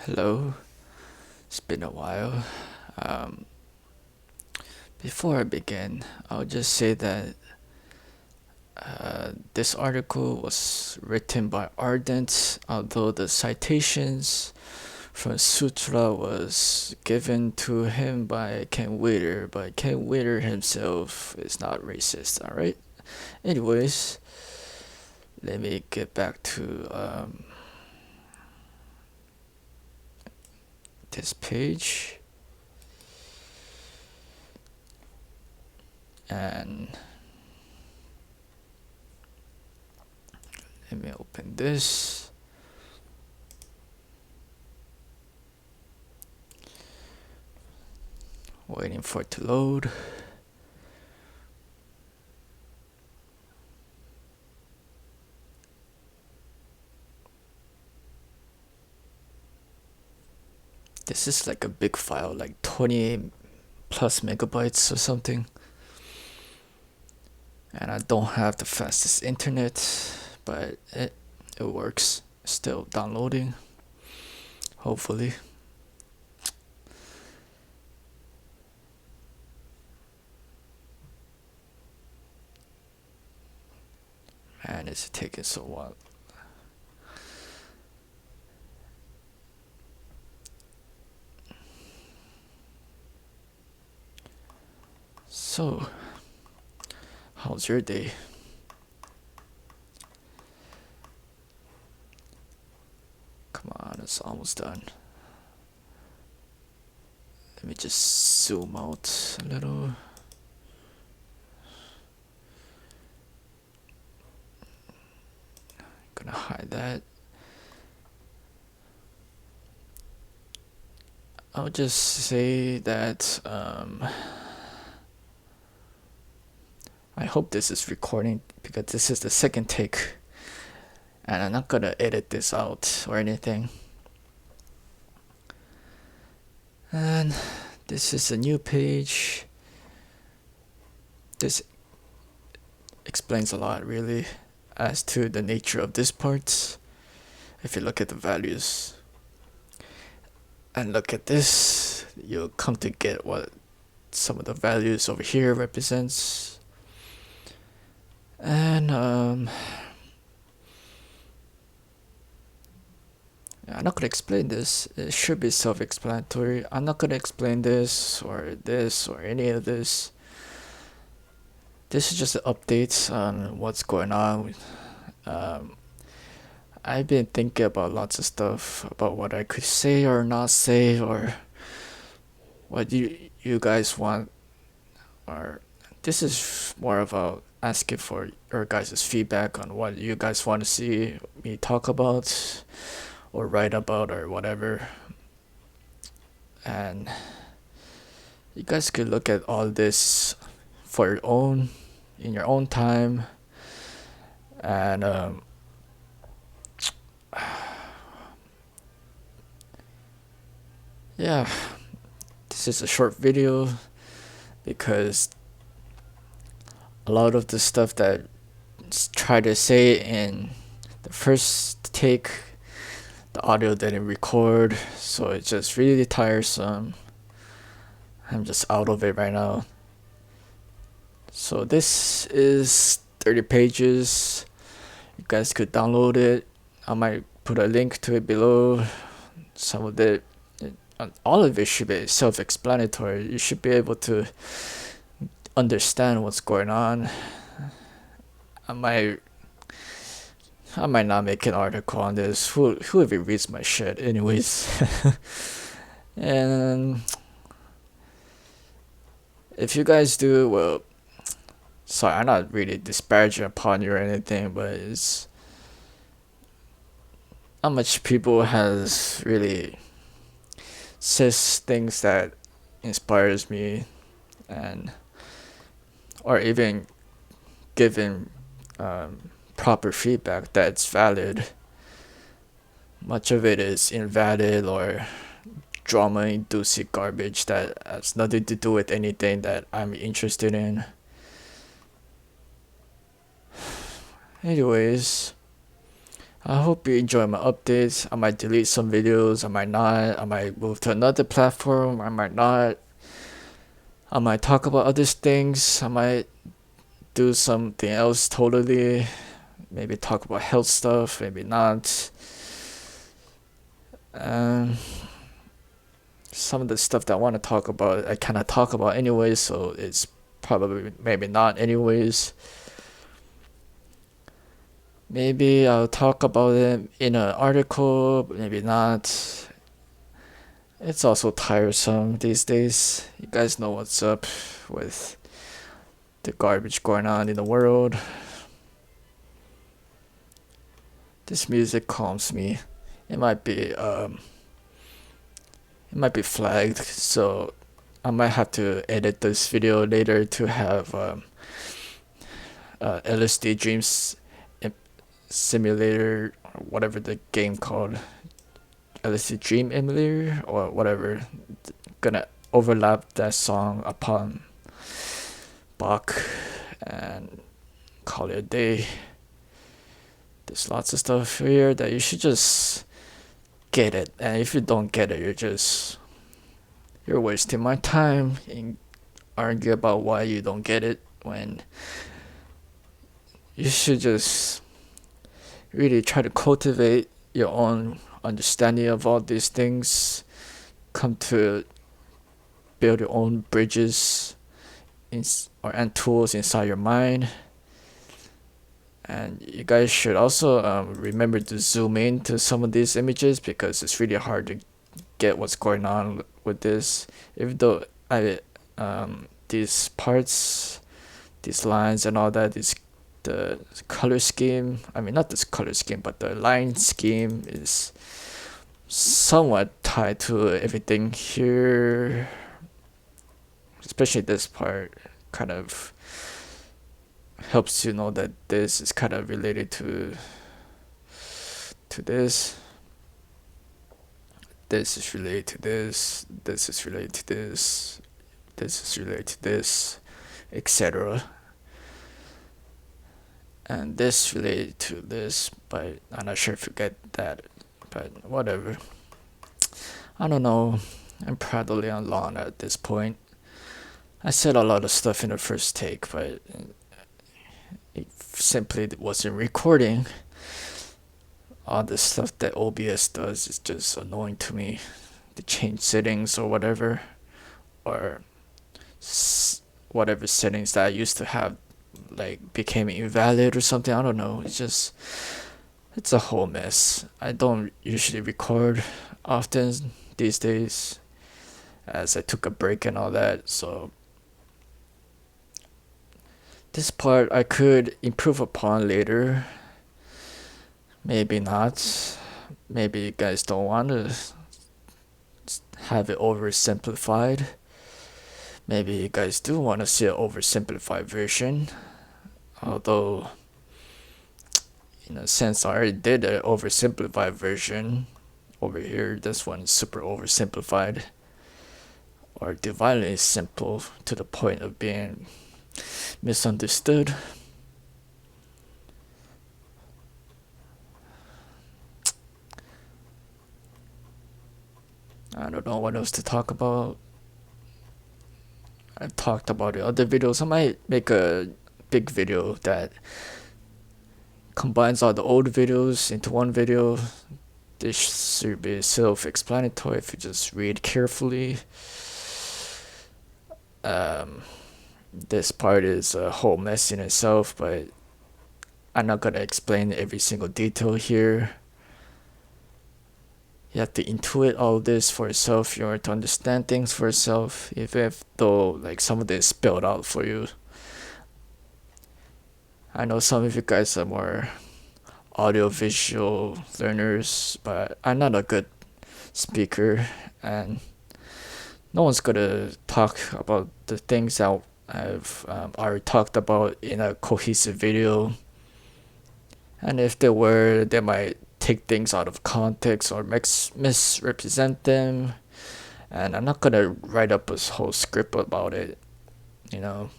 Hello, it's been a while. Um, Before I begin, I'll just say that this article was written by Ardent, although the citations from Sutra was given to him by Ken Witter, but Ken Witter himself is not racist, alright? Anyways, let me get back to this page. And let me open this. Waiting for it to load. This is like a big file, like 20 plus megabytes or something. And I don't have the fastest internet, but it works. Still downloading, hopefully. Man, it's taking so long. So, how's your day? Come on, it's almost done. Let me just zoom out a little. Gonna hide that. I'll just say that I hope this is recording because this is the second take and I'm not gonna edit this out or anything. And this is a new page. This explains a lot really as to the nature of this part. If you look at the values and look at this, you'll come to get what some of the values over here represents. And I'm not gonna explain this. It should be self-explanatory. I'm not gonna explain this or any of this. This is just an update on what's going on. I've been thinking about lots of stuff about what I could say or not say, or what you guys want. Or this is more about asking for your guys' feedback on what you guys want to see me talk about or write about or whatever. And you guys could look at all this for your own, in your own time. And yeah, this is a short video because a lot of the stuff that try to say in the first take, the audio didn't record, so it's just really tiresome. I'm just out of it right now. So this is 30 pages. You guys could download it. I might put a link to it below. Some of it, all of it should be self-explanatory. You should be able to understand what's going on. I might not make an article on this. Who even reads my shit, anyways? And if you guys do, well, sorry, I'm not really disparaging upon you or anything, but it's not much people has really says things that inspires me, and or even given proper feedback that's valid. Much of it is invalid or drama-inducing garbage that has nothing to do with anything that I'm interested in. Anyways, I hope you enjoy my updates. I might delete some videos, I might not. I might move to another platform, I might not. I might talk about other things, I might do something else totally. Maybe talk about health stuff, maybe not. Um, some of the stuff that I want to talk about, I cannot talk about anyways, so it's probably maybe not anyways. Maybe I'll talk about it in an article, but maybe not. It's also tiresome these days. You guys know what's up with the garbage going on in the world. This music calms me. It might be flagged, so I might have to edit this video later to have LSD Dreams Simulator, or whatever the game called, LSD Dream Emulator or whatever, gonna overlap that song upon Bach and call it a day. There's lots of stuff here that you should just get it, and if you don't get it, you're wasting my time and argue about why you don't get it when you should just really try to cultivate your own understanding of all these things, come to build your own bridges and tools inside your mind. And you guys should also remember to zoom in to some of these images, because it's really hard to get what's going on with this. Even though these parts, these lines and all that, the color scheme, I mean not this color scheme, but the line scheme is somewhat tied to everything here, especially this part kind of helps you know that this is kind of related to this. This is related to this. This is related to this. This is related to this, etc. And this related to this, but I'm not sure if you get that. But whatever. I don't know. I'm probably on lawn at this point. I said a lot of stuff in the first take, but it simply wasn't recording. All the stuff that OBS does is just annoying to me. To change settings or whatever, or whatever settings that I used to have like became invalid or something. I don't know. It's a whole mess. I don't usually record often these days, as I took a break and all that. So this part I could improve upon later. Maybe not. Maybe you guys don't want to have it oversimplified. Maybe you guys do want to see an oversimplified version. Although, in a sense, I already did an oversimplified version over here. This one is super oversimplified, or divinely simple to the point of being misunderstood. I don't know what else to talk about. I've talked about the other videos. I might make a big video that combines all the old videos into one video. This should be self-explanatory if you just read carefully. This part is a whole mess in itself, but I'm not gonna explain every single detail here. You have to intuit all of this for yourself. You have to understand things for yourself, even if though like some of this spelled out for you. I know some of you guys are more audio-visual learners, but I'm not a good speaker, and no one's gonna talk about the things that I've already talked about in a cohesive video. And if they were, they might take things out of context or misrepresent them. And I'm not gonna write up a whole script about it. You know,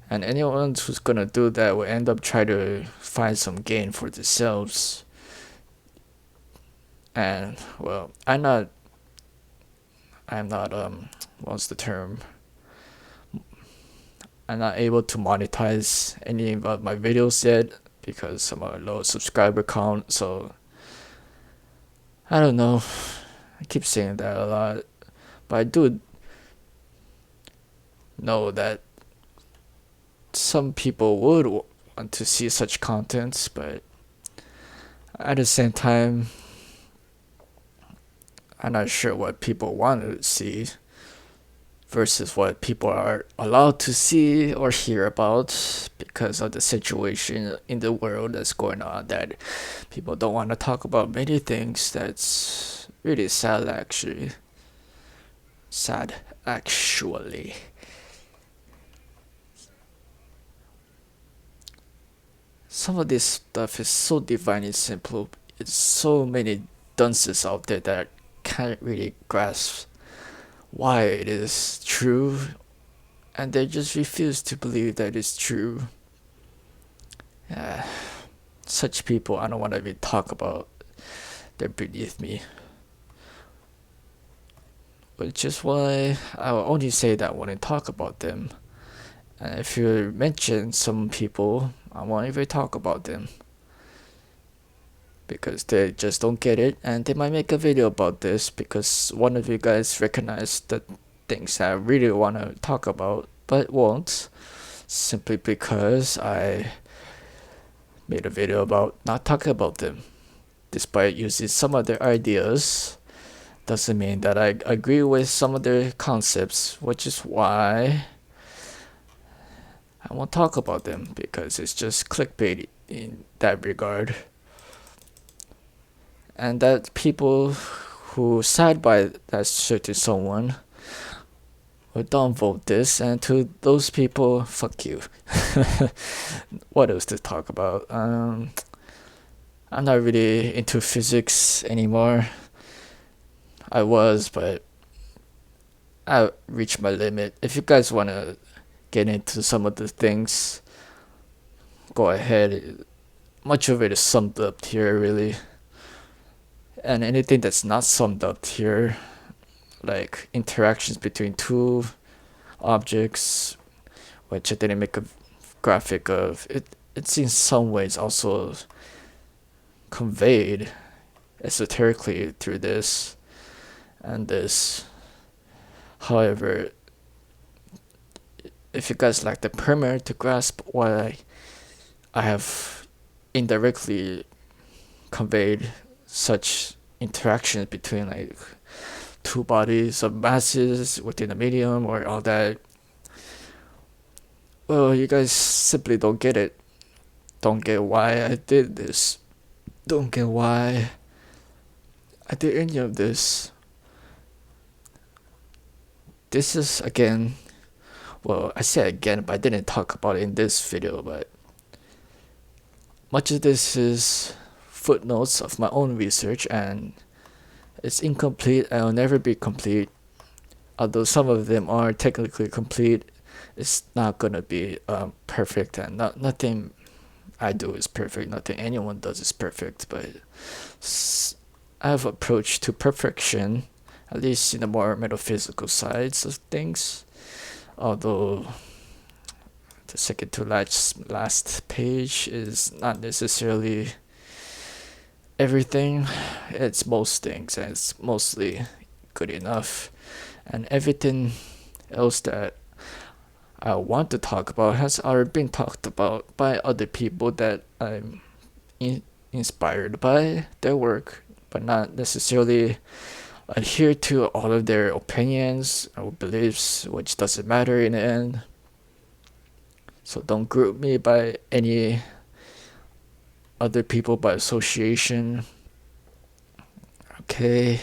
And anyone who's gonna do that will end up trying to find some gain for themselves. And well, I'm not what's the term? I'm not able to monetize any of my videos yet because I'm a low subscriber count. So I don't know. I keep saying that a lot, but I do know that some people would want to see such contents, but at the same time, I'm not sure what people want to see versus what people are allowed to see or hear about because of the situation in the world that's going on, that people don't want to talk about many things. That's really sad, actually. Sad, actually. Some of this stuff is so divinely simple. It's so many dunces out there that can't really grasp why it is true, and they just refuse to believe that it's true. Yeah, such people I don't want to even talk about. They're beneath me. Which is why I will only say that when I talk about them. And if you mention some people, I won't even talk about them. Because they just don't get it, and they might make a video about this because one of you guys recognized the things that I really want to talk about but won't, simply because I made a video about not talking about them. Despite using some of their ideas, doesn't mean that I agree with some of their concepts, which is why I won't talk about them, because it's just clickbait in that regard. And that people who side by that certain someone will downvote this, and to those people, fuck you. What else to talk about? I'm not really into physics anymore. I was, but I reached my limit. If you guys want to get into some of the things, go ahead. Much of it is summed up here, really. And anything that's not summed up here, like interactions between two objects, which I didn't make a graphic of, it's in some ways also conveyed esoterically through this and this. However, if you guys lack the primer to grasp why I have indirectly conveyed such interactions between like two bodies of masses within a medium or all that, well, you guys simply don't get it. Don't get why I did this. Don't get why I did any of this. This is, again, well, I say again, but I didn't talk about it in this video, but much of this is footnotes of my own research, and it's incomplete and will never be complete. Although some of them are technically complete, it's not gonna be perfect, and nothing I do is perfect. Nothing anyone does is perfect, but I have approach to perfection, at least in the more metaphysical sides of things. Although the second to last page is not necessarily everything. It's most things, and it's mostly good enough. And everything else that I want to talk about has already been talked about by other people that I'm inspired by their work, but not necessarily adhere to all of their opinions or beliefs, which doesn't matter in the end. So don't group me by any other people by association. Okay.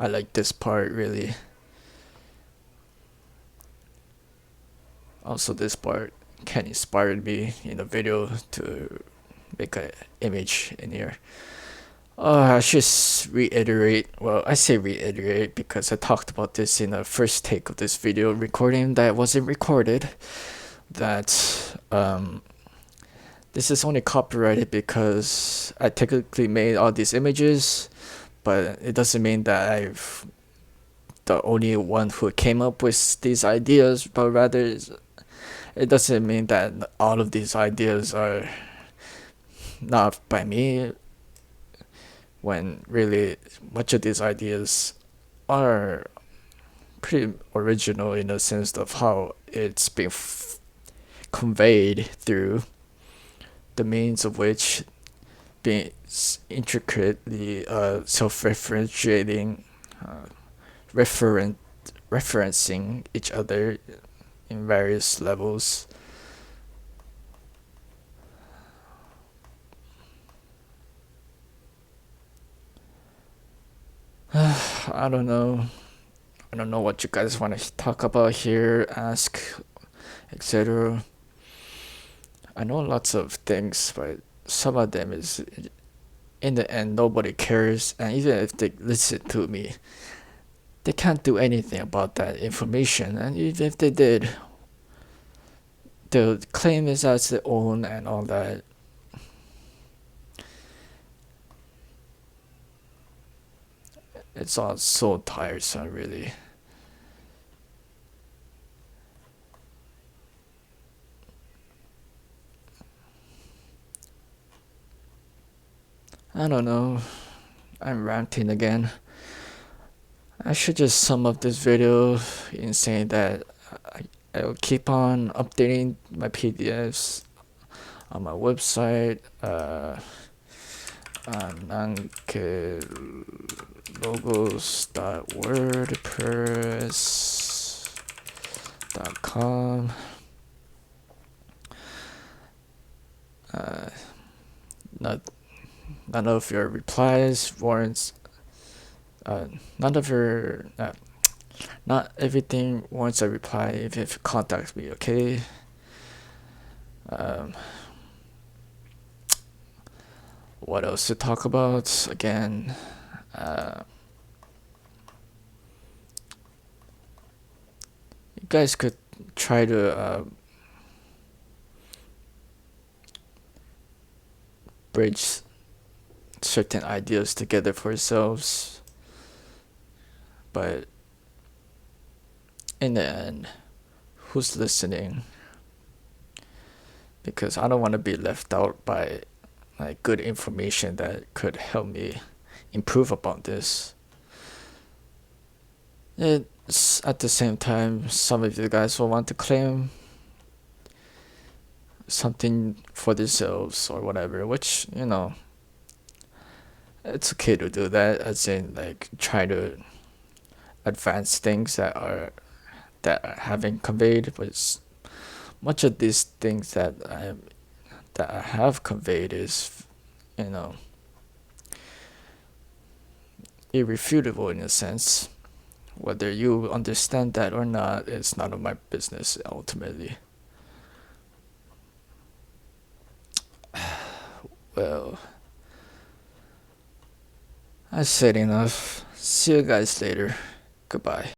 I like this part really. Also, this part can inspire me in a video to make an image in here. I should reiterate. Well, I say reiterate because I talked about this in the first take of this video recording that wasn't recorded. That this is only copyrighted because I technically made all these images, but it doesn't mean that I've the only one who came up with these ideas, but rather it doesn't mean that all of these ideas are not by me, when really much of these ideas are pretty original in the sense of how it's been conveyed through the means of which being intricately self-referentiating, referent referencing each other in various levels. I don't know. I don't know what you guys want to talk about here, ask, etc. I know lots of things, but some of them is, in the end, nobody cares, and even if they listen to me, they can't do anything about that information, and even if they did, they'll claim it as their own and all that. It's all so tiresome, really. I don't know. I'm ranting again. I should just sum up this video in saying that I'll keep on updating my PDFs on my website, anankelogos.wordpress.com. Not none of your replies warrants. None of your not everything warrants a reply if you contact me. Okay. What else to talk about? Again, you guys could try to bridge certain ideas together for yourselves, but in the end, who's listening? Because I don't want to be left out by like good information that could help me improve upon this. It's at the same time, some of you guys will want to claim something for themselves or whatever, which, it's okay to do that, as in like try to advance things that I haven't conveyed, but much of these things that I have conveyed is, irrefutable in a sense. Whether you understand that or not, it's none of my business ultimately. Well, I said enough. See you guys later. Goodbye.